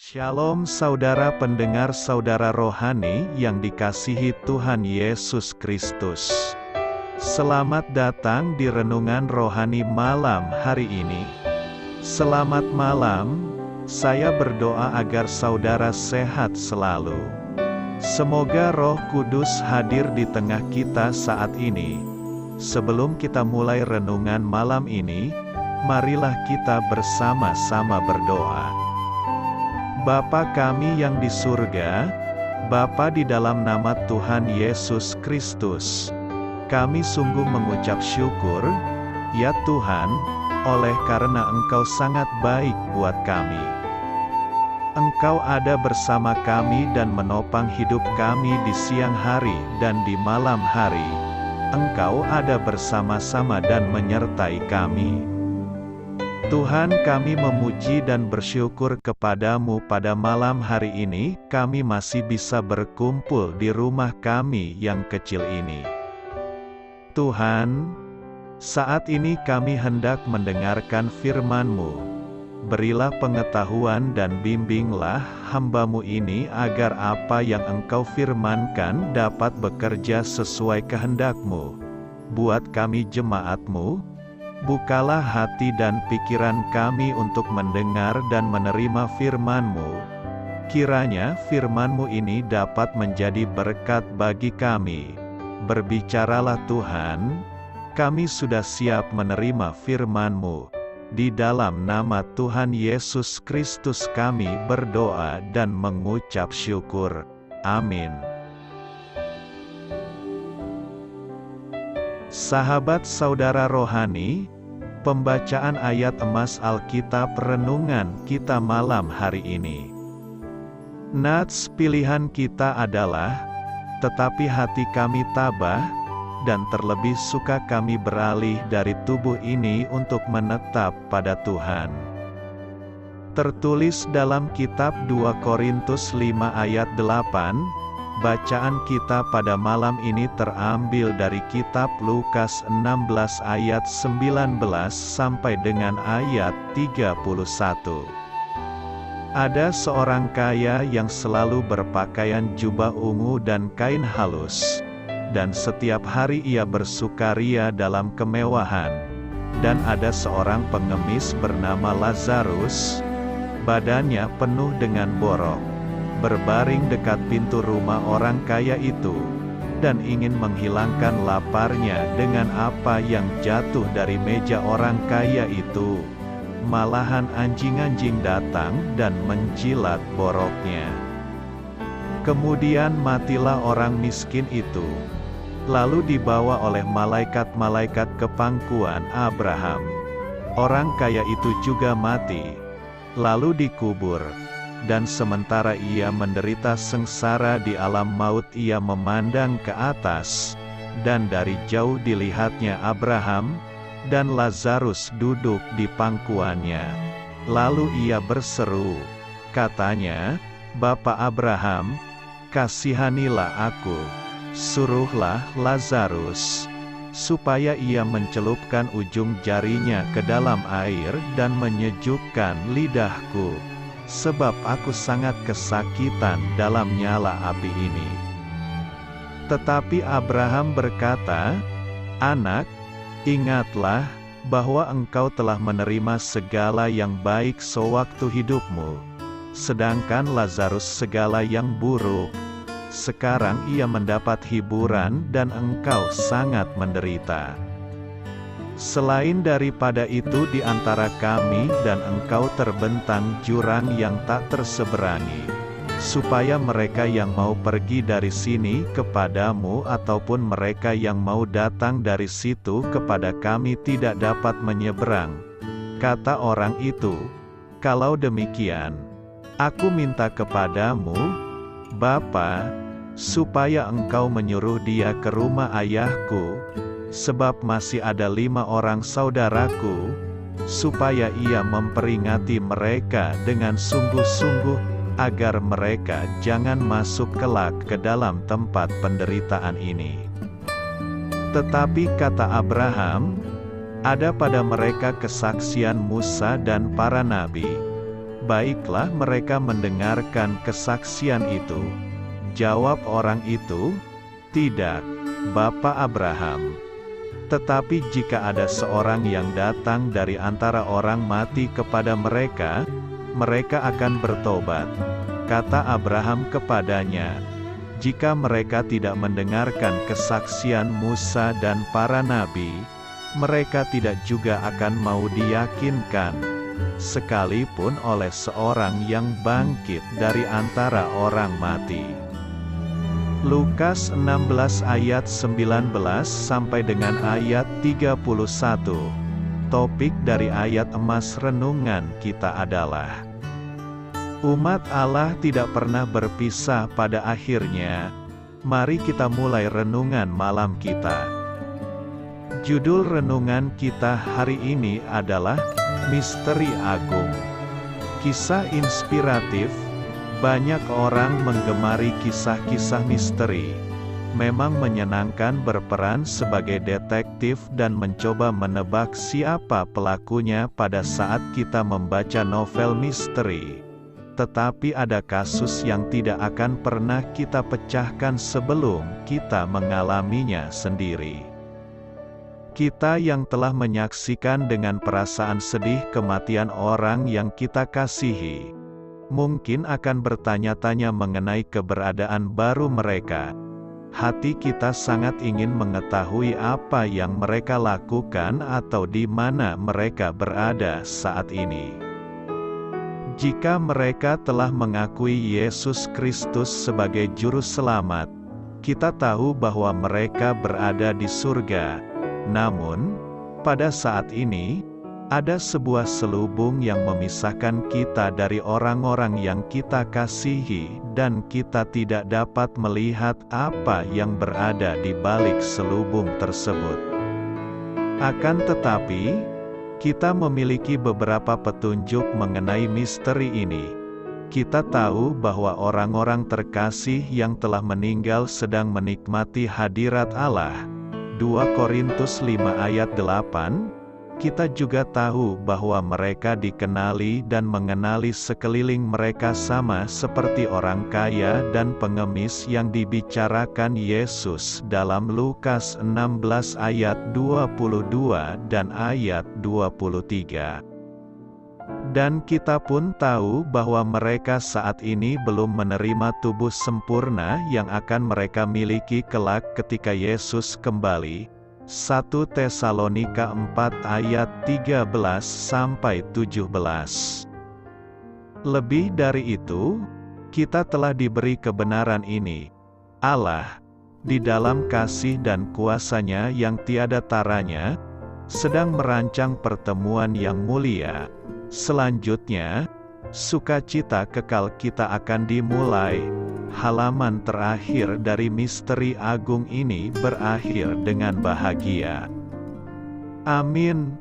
Shalom saudara pendengar saudara rohani yang dikasihi Tuhan Yesus Kristus. Selamat datang di renungan rohani malam hari ini. Selamat malam, saya berdoa agar saudara sehat selalu. Semoga Roh Kudus hadir di tengah kita saat ini. Sebelum kita mulai renungan malam ini, marilah kita bersama-sama berdoa. Bapa kami yang di surga, Bapa di dalam nama Tuhan Yesus Kristus, kami sungguh mengucap syukur, ya Tuhan, oleh karena Engkau sangat baik buat kami. Engkau ada bersama kami dan menopang hidup kami di siang hari dan di malam hari. Engkau ada bersama-sama dan menyertai kami. Tuhan, kami memuji dan bersyukur kepadamu pada malam hari ini, kami masih bisa berkumpul di rumah kami yang kecil ini. Tuhan, saat ini kami hendak mendengarkan firman-Mu. Berilah pengetahuan dan bimbinglah hamba-Mu ini agar apa yang Engkau firmankan dapat bekerja sesuai kehendak-Mu. Buat kami jemaat-Mu, bukalah hati dan pikiran kami untuk mendengar dan menerima firman-Mu. Kiranya firman-Mu ini dapat menjadi berkat bagi kami. Berbicaralah Tuhan, kami sudah siap menerima firman-Mu. Di dalam nama Tuhan Yesus Kristus kami berdoa dan mengucap syukur. Amin. Sahabat saudara rohani, pembacaan ayat emas Alkitab renungan kita malam hari ini. Nats pilihan kita adalah, tetapi hati kami tabah, dan terlebih suka kami beralih dari tubuh ini untuk menetap pada Tuhan. Tertulis dalam kitab 2 Korintus 5 ayat 8, bacaan kita pada malam ini terambil dari kitab Lukas 16 ayat 19 sampai dengan ayat 31. Ada seorang kaya yang selalu berpakaian jubah ungu dan kain halus, dan setiap hari ia bersukaria dalam kemewahan. Dan ada seorang pengemis bernama Lazarus, badannya penuh dengan borok, berbaring dekat pintu rumah orang kaya itu, dan ingin menghilangkan laparnya dengan apa yang jatuh dari meja orang kaya itu. Malahan anjing-anjing datang dan menjilat boroknya. Kemudian matilah orang miskin itu, lalu dibawa oleh malaikat-malaikat ke pangkuan Abraham. Orang kaya itu juga mati, lalu dikubur. Dan sementara ia menderita sengsara di alam maut, ia memandang ke atas, dan dari jauh dilihatnya Abraham, dan Lazarus duduk di pangkuannya. Lalu ia berseru, katanya, "Bapa Abraham, kasihanilah aku, suruhlah Lazarus, supaya ia mencelupkan ujung jarinya ke dalam air dan menyejukkan lidahku. Sebab aku sangat kesakitan dalam nyala api ini." Tetapi Abraham berkata, "Anak, ingatlah, bahwa engkau telah menerima segala yang baik sewaktu hidupmu, sedangkan Lazarus segala yang buruk. Sekarang ia mendapat hiburan dan engkau sangat menderita. Selain daripada itu di antara kami dan engkau terbentang jurang yang tak terseberangi, supaya mereka yang mau pergi dari sini kepadamu ataupun mereka yang mau datang dari situ kepada kami tidak dapat menyeberang." Kata orang itu, "Kalau demikian, aku minta kepadamu, Bapa, supaya engkau menyuruh dia ke rumah ayahku, sebab masih ada 5 orang saudaraku, supaya ia memperingati mereka dengan sungguh-sungguh, agar mereka jangan masuk kelak ke dalam tempat penderitaan ini." Tetapi kata Abraham, "Ada pada mereka kesaksian Musa dan para nabi. Baiklah mereka mendengarkan kesaksian itu. Jawab orang itu, "Tidak, Bapa Abraham. Tetapi jika ada seorang yang datang dari antara orang mati kepada mereka, mereka akan bertobat." Kata Abraham kepadanya, "Jika mereka tidak mendengarkan kesaksian Musa dan para nabi, mereka tidak juga akan mau diyakinkan, sekalipun oleh seorang yang bangkit dari antara orang mati." Lukas 16 ayat 19 sampai dengan ayat 31. Topik dari ayat emas renungan kita adalah umat Allah tidak pernah berpisah pada akhirnya. Mari kita mulai renungan malam kita. Judul renungan kita hari ini adalah Misteri Agung. Kisah inspiratif. Banyak orang menggemari kisah-kisah misteri. Memang menyenangkan berperan sebagai detektif dan mencoba menebak siapa pelakunya pada saat kita membaca novel misteri. Tetapi ada kasus yang tidak akan pernah kita pecahkan sebelum kita mengalaminya sendiri. Kita yang telah menyaksikan dengan perasaan sedih kematian orang yang kita kasihi, mungkin akan bertanya-tanya mengenai keberadaan baru mereka. Hati kita sangat ingin mengetahui apa yang mereka lakukan atau di mana mereka berada saat ini. Jika mereka telah mengakui Yesus Kristus sebagai Juru Selamat, kita tahu bahwa mereka berada di surga. Namun, pada saat ini, ada sebuah selubung yang memisahkan kita dari orang-orang yang kita kasihi, dan kita tidak dapat melihat apa yang berada di balik selubung tersebut. Akan tetapi, kita memiliki beberapa petunjuk mengenai misteri ini. Kita tahu bahwa orang-orang terkasih yang telah meninggal sedang menikmati hadirat Allah. 2 Korintus 5 ayat 8. Kita juga tahu bahwa mereka dikenali dan mengenali sekeliling mereka sama seperti orang kaya dan pengemis yang dibicarakan Yesus dalam Lukas 16 ayat 22 dan ayat 23. Dan kita pun tahu bahwa mereka saat ini belum menerima tubuh sempurna yang akan mereka miliki kelak ketika Yesus kembali. 1 Tesalonika 4 ayat 13-17. Lebih dari itu, kita telah diberi kebenaran ini. Allah, di dalam kasih dan kuasa-Nya yang tiada taranya, sedang merancang pertemuan yang mulia. Selanjutnya, sukacita kekal kita akan dimulai. Halaman terakhir dari misteri agung ini berakhir dengan bahagia. Amin.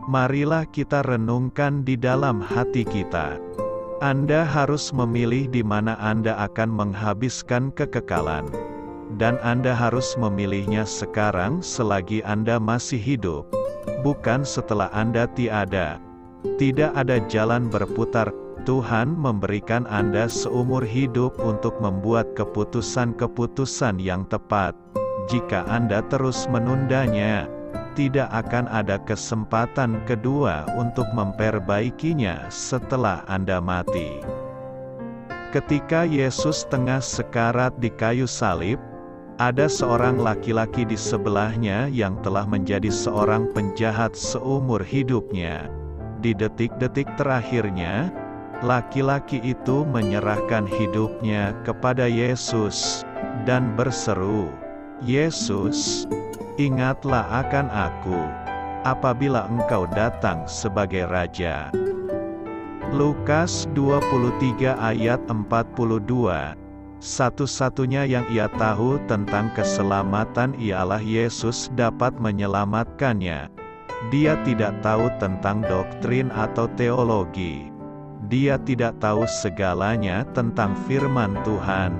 Marilah kita renungkan di dalam hati kita. Anda harus memilih di mana Anda akan menghabiskan kekekalan. Dan Anda harus memilihnya sekarang selagi Anda masih hidup, bukan setelah Anda tiada. Tidak ada jalan berputar. Tuhan memberikan Anda seumur hidup untuk membuat keputusan-keputusan yang tepat. Jika Anda terus menundanya, tidak akan ada kesempatan kedua untuk memperbaikinya setelah Anda mati. Ketika Yesus tengah sekarat di kayu salib, ada seorang laki-laki di sebelahnya yang telah menjadi seorang penjahat seumur hidupnya. Di detik-detik terakhirnya, laki-laki itu menyerahkan hidupnya kepada Yesus, dan berseru, "Yesus, ingatlah akan aku, apabila Engkau datang sebagai Raja." Lukas 23 ayat 42. Satu-satunya yang ia tahu tentang keselamatan ialah Yesus dapat menyelamatkannya. Dia tidak tahu tentang doktrin atau teologi. Dia tidak tahu segalanya tentang firman Tuhan.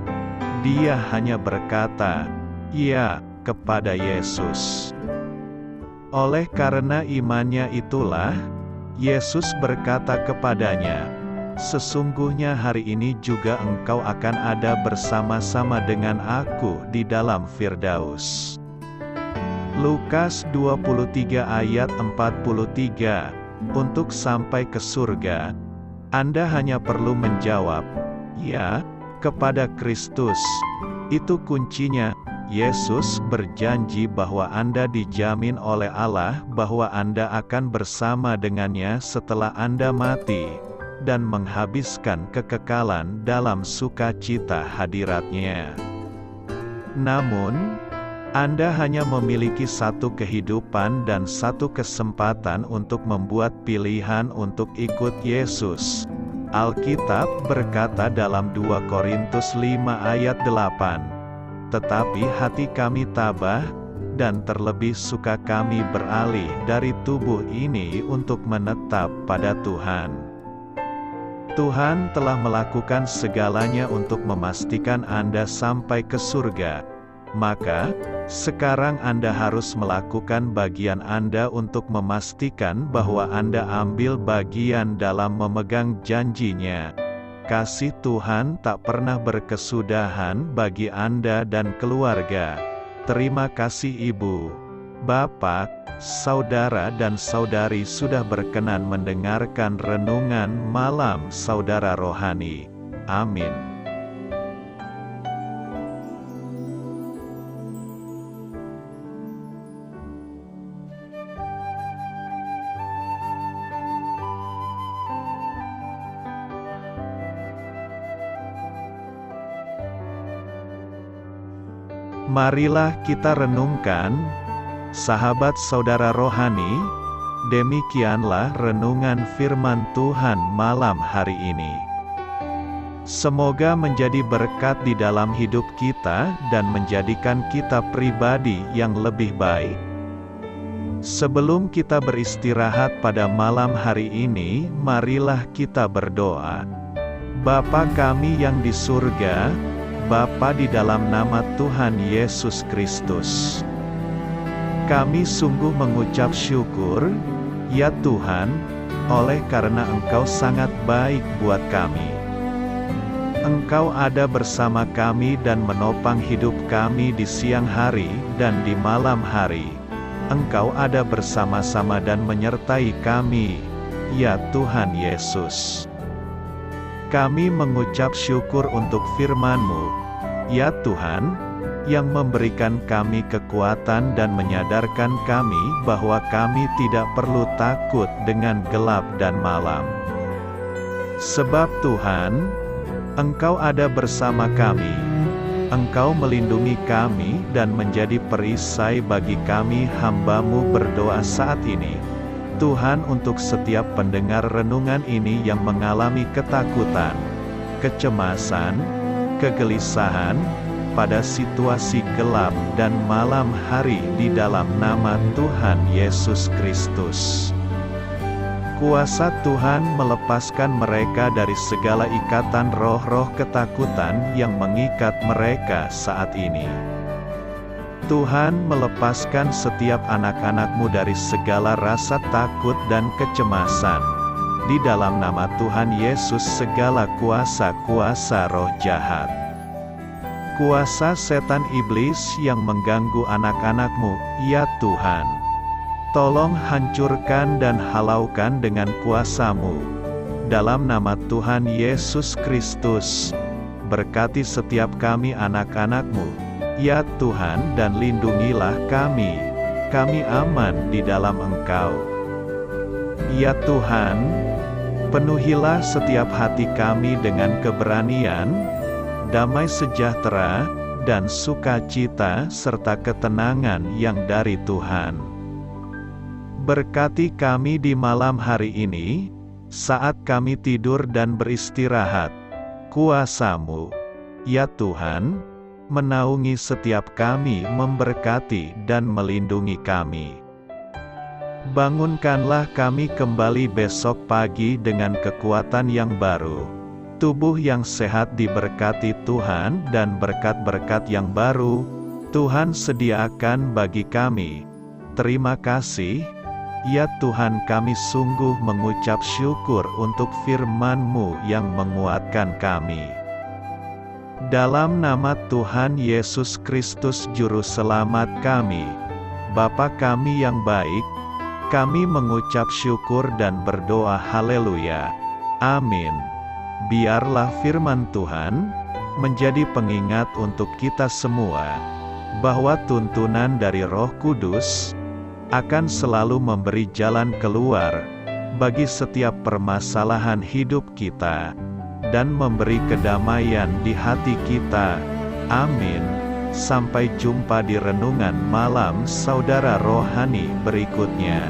Dia hanya berkata, "Ya," kepada Yesus. Oleh karena imannya itulah, Yesus berkata kepadanya, sesungguhnya hari ini juga engkau akan ada bersama-sama dengan aku di dalam Firdaus. Lukas 23 ayat 43. Untuk sampai ke surga, Anda hanya perlu menjawab, "Ya," kepada Kristus. Itu kuncinya. Yesus berjanji bahwa Anda dijamin oleh Allah bahwa Anda akan bersama dengannya setelah Anda mati, dan menghabiskan kekekalan dalam sukacita hadirat-Nya. Namun, Anda hanya memiliki satu kehidupan dan satu kesempatan untuk membuat pilihan untuk ikut Yesus. Alkitab berkata dalam 2 Korintus 5 ayat 8, "Tetapi hati kami tabah, dan terlebih suka kami beralih dari tubuh ini untuk menetap pada Tuhan." Tuhan telah melakukan segalanya untuk memastikan Anda sampai ke surga. Maka, sekarang Anda harus melakukan bagian Anda untuk memastikan bahwa Anda ambil bagian dalam memegang janji-Nya. Kasih Tuhan tak pernah berkesudahan bagi Anda dan keluarga. Terima kasih Ibu, Bapak, saudara dan saudari sudah berkenan mendengarkan renungan malam saudara rohani. Amin. Marilah kita renungkan, sahabat saudara rohani, demikianlah renungan firman Tuhan malam hari ini. Semoga menjadi berkat di dalam hidup kita dan menjadikan kita pribadi yang lebih baik. Sebelum kita beristirahat pada malam hari ini, marilah kita berdoa. Bapa kami yang di surga, Bapa di dalam nama Tuhan Yesus Kristus, kami sungguh mengucap syukur, ya Tuhan, oleh karena Engkau sangat baik buat kami. Engkau ada bersama kami dan menopang hidup kami di siang hari dan di malam hari. Engkau ada bersama-sama dan menyertai kami, ya Tuhan Yesus. Kami mengucap syukur untuk firman-Mu, ya Tuhan, yang memberikan kami kekuatan dan menyadarkan kami bahwa kami tidak perlu takut dengan gelap dan malam. Sebab Tuhan, Engkau ada bersama kami. Engkau melindungi kami dan menjadi perisai bagi kami hamba-Mu berdoa saat ini. Tuhan, untuk setiap pendengar renungan ini yang mengalami ketakutan, kecemasan, kegelisahan, pada situasi gelap dan malam hari di dalam nama Tuhan Yesus Kristus. Kuasa Tuhan melepaskan mereka dari segala ikatan roh-roh ketakutan yang mengikat mereka saat ini. Tuhan melepaskan setiap anak-anak-Mu dari segala rasa takut dan kecemasan. Di dalam nama Tuhan Yesus segala kuasa-kuasa roh jahat, kuasa setan iblis yang mengganggu anak-anak-Mu, ya Tuhan, tolong hancurkan dan halaukan dengan kuasa-Mu. Dalam nama Tuhan Yesus Kristus, berkati setiap kami anak-anak-Mu, ya Tuhan, dan lindungilah kami. Kami aman di dalam Engkau. Ya Tuhan, penuhilah setiap hati kami dengan keberanian, damai sejahtera, dan sukacita serta ketenangan yang dari Tuhan. Berkati kami di malam hari ini, saat kami tidur dan beristirahat. Kuasa-Mu, ya Tuhan, menaungi setiap kami, memberkati dan melindungi kami. Bangunkanlah kami kembali besok pagi dengan kekuatan yang baru. Tubuh yang sehat diberkati Tuhan dan berkat-berkat yang baru Tuhan sediakan bagi kami. Terima kasih, Ya Tuhan, kami sungguh mengucap syukur untuk firman-Mu yang menguatkan kami. Dalam nama Tuhan Yesus Kristus Juru Selamat kami, Bapa kami yang baik, kami mengucap syukur dan berdoa haleluya. Amin. Biarlah firman Tuhan menjadi pengingat untuk kita semua, bahwa tuntunan dari Roh Kudus akan selalu memberi jalan keluar bagi setiap permasalahan hidup kita, dan memberi kedamaian di hati kita. Amin. Sampai jumpa di renungan malam saudara rohani berikutnya.